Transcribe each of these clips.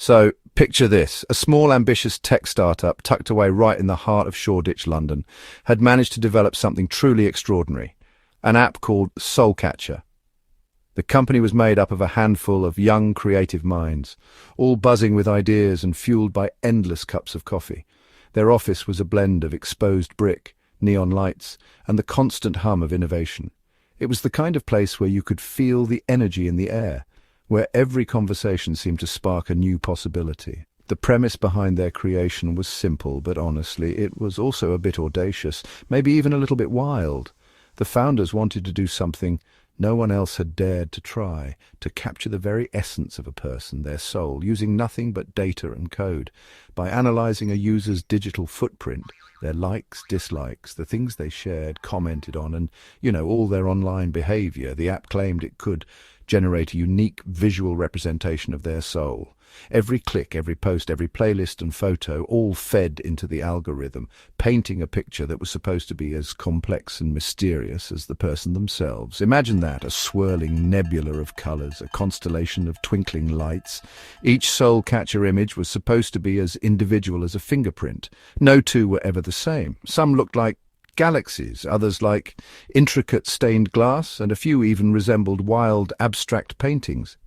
So, picture this. A small, ambitious tech startup tucked away right in the heart of Shoreditch, London, had managed to develop something truly extraordinary, an app called Soulcatcher. The company was made up of a handful of young, creative minds, all buzzing with ideas and fueled by endless cups of coffee. Their office was a blend of exposed brick, neon lights, and the constant hum of innovation. It was the kind of place where you could feel the energy in the air, where every conversation seemed to spark a new possibility. The premise behind their creation was simple, but honestly, it was also a bit audacious, maybe even a little bit wild. The founders wanted to do something no one else had dared to try, to capture the very essence of a person, their soul, using nothing but data and code. By analyzing a user's digital footprint, their likes, dislikes, the things they shared, commented on, and, all their online behavior, the app claimed it could generate a unique visual representation of their soul. Every click, every post, every playlist and photo all fed into the algorithm, painting a picture that was supposed to be as complex and mysterious as the person themselves. Imagine that, a swirling nebula of colors, a constellation of twinkling lights. Each soul catcher image was supposed to be as individual as a fingerprint. No two were ever the same. Some looked like galaxies, others like intricate stained glass, and a few even resembled wild, abstract paintings.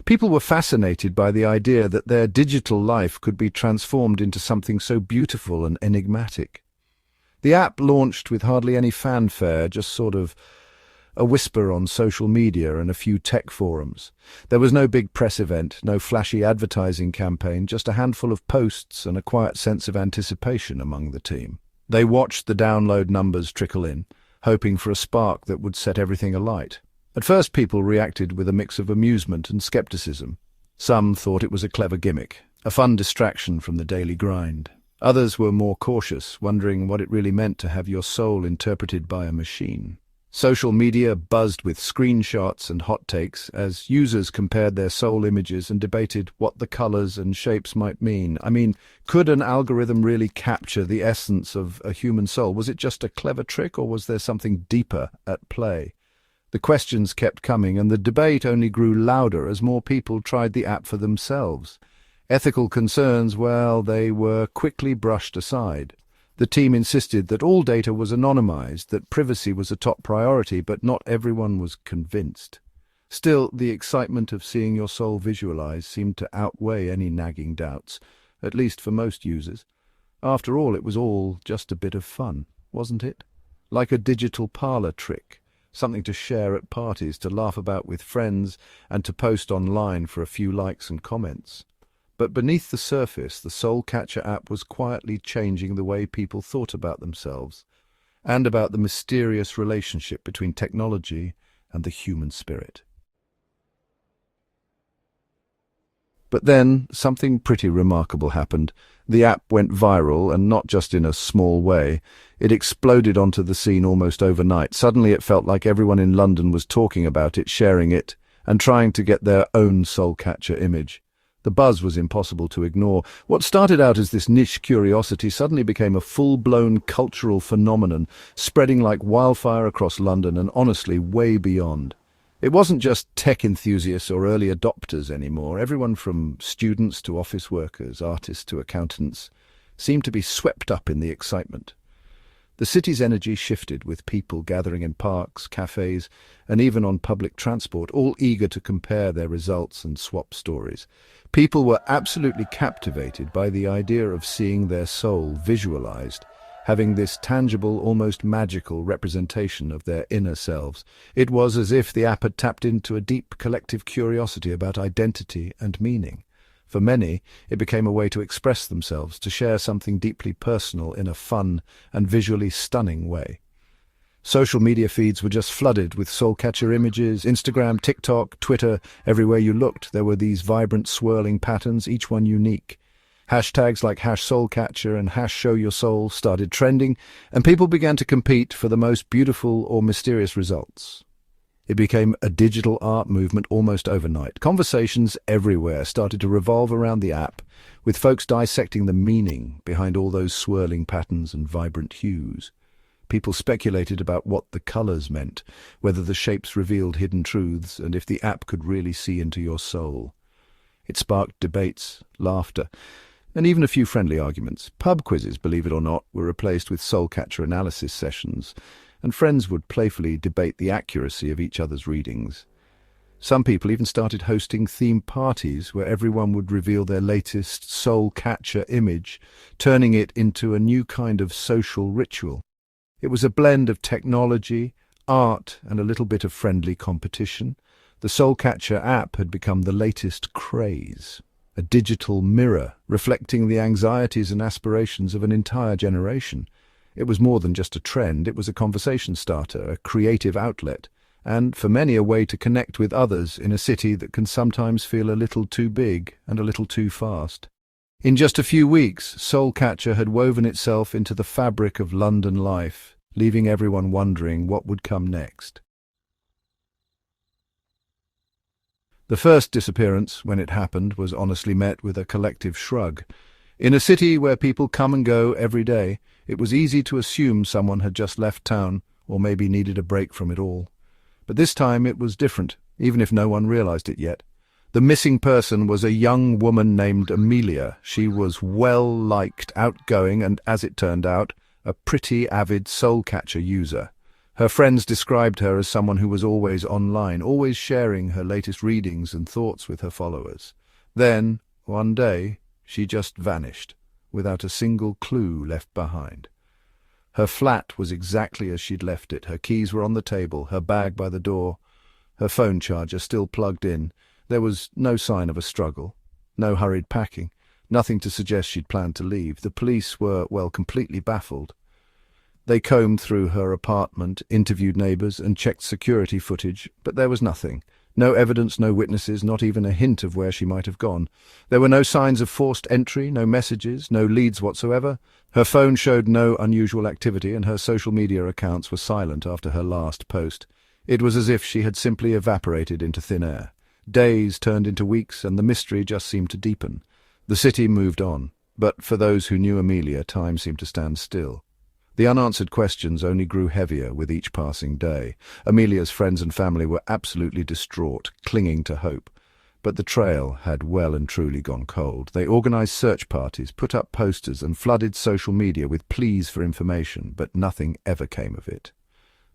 People were fascinated by the idea that their digital life could be transformed into something so beautiful and enigmatic. The app launched with hardly any fanfare, just sort of a whisper on social media and a few tech forums. There was no big press event, no flashy advertising campaign, just a handful of posts and a quiet sense of anticipation among the team. They watched the download numbers trickle in, hoping for a spark that would set everything alight. At first, people reacted with a mix of amusement and skepticism. Some thought it was a clever gimmick, a fun distraction from the daily grind. Others were more cautious, wondering what it really meant to have your soul interpreted by a machine. Social media buzzed with screenshots and hot takes as users compared their soul images and debated what the colors and shapes might mean. Could an algorithm really capture the essence of a human soul? Was it just a clever trick, or was there something deeper at play? The questions kept coming, and the debate only grew louder as more people tried the app for themselves. Ethical concerns, well, they were quickly brushed aside. The team insisted that all data was anonymized, that privacy was a top priority, but not everyone was convinced. Still, the excitement of seeing your soul visualized seemed to outweigh any nagging doubts, at least for most users. After all, it was all just a bit of fun, wasn't it? Like a digital parlor trick, something to share at parties, to laugh about with friends, and to post online for a few likes and comments. But beneath the surface, the Soulcatcher app was quietly changing the way people thought about themselves and about the mysterious relationship between technology and the human spirit. But then something pretty remarkable happened. The app went viral, and not just in a small way. It exploded onto the scene almost overnight. Suddenly it felt like everyone in London was talking about it, sharing it, and trying to get their own Soulcatcher image. The buzz was impossible to ignore. What started out as this niche curiosity suddenly became a full-blown cultural phenomenon, spreading like wildfire across London and honestly way beyond. It wasn't just tech enthusiasts or early adopters anymore. Everyone from students to office workers, artists to accountants, seemed to be swept up in the excitement. The city's energy shifted, with people gathering in parks, cafes, and even on public transport, all eager to compare their results and swap stories. People were absolutely captivated by the idea of seeing their soul visualized, having this tangible, almost magical representation of their inner selves. It was as if the app had tapped into a deep collective curiosity about identity and meaning. For many, it became a way to express themselves, to share something deeply personal in a fun and visually stunning way. Social media feeds were just flooded with Soulcatcher images. Instagram, TikTok, Twitter, everywhere you looked, there were these vibrant, swirling patterns, each one unique. Hashtags like #Soulcatcher and #ShowYourSoul started trending, and people began to compete for the most beautiful or mysterious results. It became a digital art movement almost overnight. Conversations everywhere started to revolve around the app, with folks dissecting the meaning behind all those swirling patterns and vibrant hues. People speculated about what the colors meant, whether the shapes revealed hidden truths, and if the app could really see into your soul. It sparked debates, laughter, and even a few friendly arguments. Pub quizzes, believe it or not, were replaced with soul catcher analysis sessions, and friends would playfully debate the accuracy of each other's readings. Some people even started hosting themed parties where everyone would reveal their latest soul catcher image, turning it into a new kind of social ritual. It was a blend of technology, art, and a little bit of friendly competition. The soul catcher app had become the latest craze, a digital mirror reflecting the anxieties and aspirations of an entire generation. It was more than just a trend, it was a conversation starter, a creative outlet, and for many a way to connect with others in a city that can sometimes feel a little too big and a little too fast. In just a few weeks, Soulcatcher had woven itself into the fabric of London life, leaving everyone wondering what would come next. The first disappearance, when it happened, was honestly met with a collective shrug. In a city where people come and go every day, it was easy to assume someone had just left town or maybe needed a break from it all. But this time it was different, even if no one realized it yet. The missing person was a young woman named Amelia. She was well-liked, outgoing, and, as it turned out, a pretty avid Soulcatcher user. Her friends described her as someone who was always online, always sharing her latest readings and thoughts with her followers. Then, one day, she just vanished, without a single clue left behind. Her flat was exactly as she'd left it. Her keys were on the table, her bag by the door, her phone charger still plugged in. There was no sign of a struggle, no hurried packing, nothing to suggest she'd planned to leave. The police were, well, completely baffled. They combed through her apartment, interviewed neighbours, and checked security footage, but there was nothing. No evidence, no witnesses, not even a hint of where she might have gone. There were no signs of forced entry, no messages, no leads whatsoever. Her phone showed no unusual activity, and her social media accounts were silent after her last post. It was as if she had simply evaporated into thin air. Days turned into weeks, and the mystery just seemed to deepen. The city moved on, but for those who knew Amelia, time seemed to stand still. The unanswered questions only grew heavier with each passing day. Amelia's friends and family were absolutely distraught, clinging to hope. But the trail had well and truly gone cold. They organized search parties, put up posters, and flooded social media with pleas for information, but nothing ever came of it.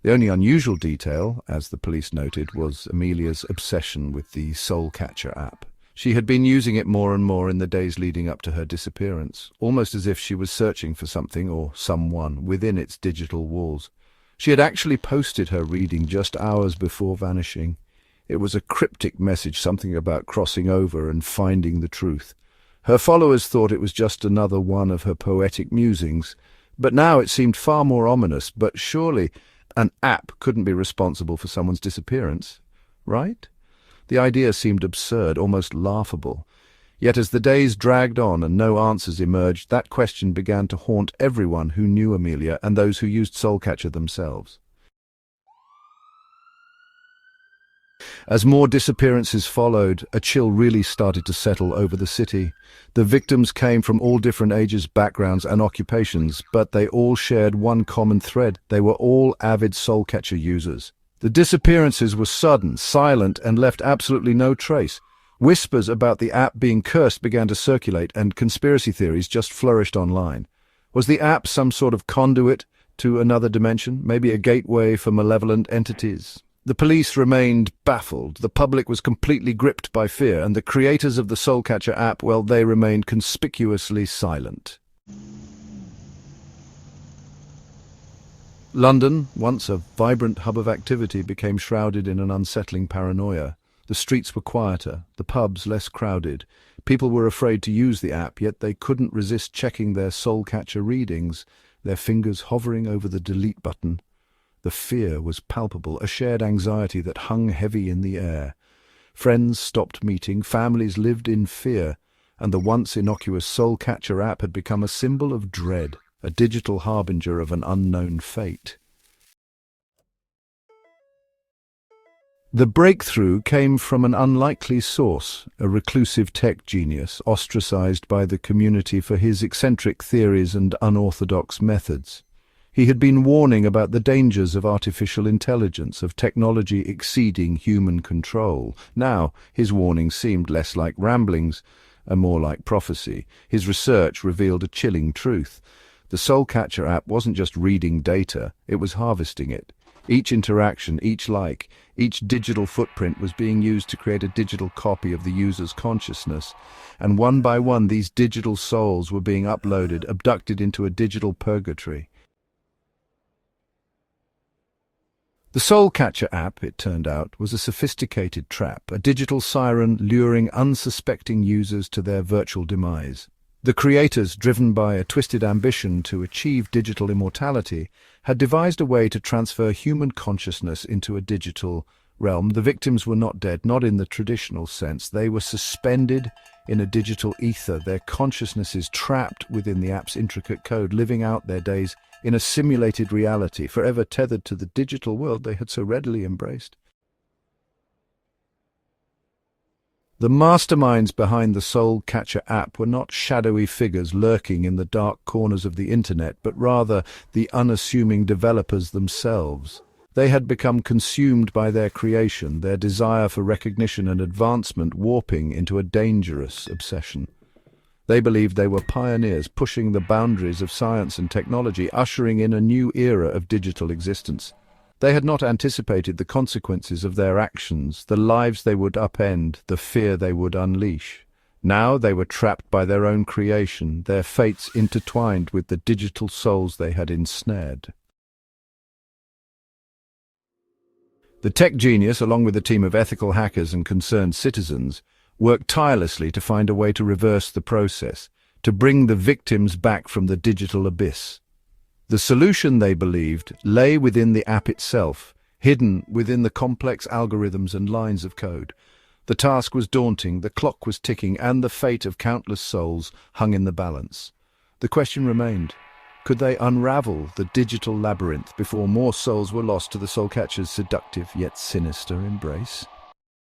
The only unusual detail, as the police noted, was Amelia's obsession with the Soulcatcher app. She had been using it more and more in the days leading up to her disappearance, almost as if she was searching for something or someone within its digital walls. She had actually posted her reading just hours before vanishing. It was a cryptic message, something about crossing over and finding the truth. Her followers thought it was just another one of her poetic musings, but now it seemed far more ominous. But surely an app couldn't be responsible for someone's disappearance, right? The idea seemed absurd, almost laughable. Yet as the days dragged on and no answers emerged, that question began to haunt everyone who knew Amelia and those who used Soulcatcher themselves. As more disappearances followed, a chill really started to settle over the city. The victims came from all different ages, backgrounds, and occupations, but they all shared one common thread. They were all avid Soulcatcher users. The disappearances were sudden, silent, and left absolutely no trace. Whispers about the app being cursed began to circulate, and conspiracy theories just flourished online. Was the app some sort of conduit to another dimension, maybe a gateway for malevolent entities? The police remained baffled, the public was completely gripped by fear, and the creators of the Soulcatcher app, well, they remained conspicuously silent. London, once a vibrant hub of activity, became shrouded in an unsettling paranoia. The streets were quieter, the pubs less crowded. People were afraid to use the app, yet they couldn't resist checking their Soulcatcher readings, their fingers hovering over the delete button. The fear was palpable, a shared anxiety that hung heavy in the air. Friends stopped meeting, families lived in fear, and the once innocuous Soulcatcher app had become a symbol of dread, a digital harbinger of an unknown fate. The breakthrough came from an unlikely source, a reclusive tech genius ostracized by the community for his eccentric theories and unorthodox methods. He had been warning about the dangers of artificial intelligence, of technology exceeding human control. Now, his warnings seemed less like ramblings and more like prophecy. His research revealed a chilling truth. The Soulcatcher app wasn't just reading data, it was harvesting it. Each interaction, each like, each digital footprint was being used to create a digital copy of the user's consciousness. And one by one, these digital souls were being uploaded, abducted into a digital purgatory. The Soulcatcher app, it turned out, was a sophisticated trap, a digital siren luring unsuspecting users to their virtual demise. The creators, driven by a twisted ambition to achieve digital immortality, had devised a way to transfer human consciousness into a digital realm. The victims were not dead, not in the traditional sense. They were suspended in a digital ether, their consciousnesses trapped within the app's intricate code, living out their days in a simulated reality, forever tethered to the digital world they had so readily embraced. The masterminds behind the Soulcatcher app were not shadowy figures lurking in the dark corners of the internet, but rather the unassuming developers themselves. They had become consumed by their creation, their desire for recognition and advancement warping into a dangerous obsession. They believed they were pioneers, pushing the boundaries of science and technology, ushering in a new era of digital existence. They had not anticipated the consequences of their actions, the lives they would upend, the fear they would unleash. Now they were trapped by their own creation, their fates intertwined with the digital souls they had ensnared. The tech genius, along with a team of ethical hackers and concerned citizens, worked tirelessly to find a way to reverse the process, to bring the victims back from the digital abyss. The solution, they believed, lay within the app itself, hidden within the complex algorithms and lines of code. The task was daunting, the clock was ticking, and the fate of countless souls hung in the balance. The question remained, could they unravel the digital labyrinth before more souls were lost to the Soulcatcher's seductive yet sinister embrace?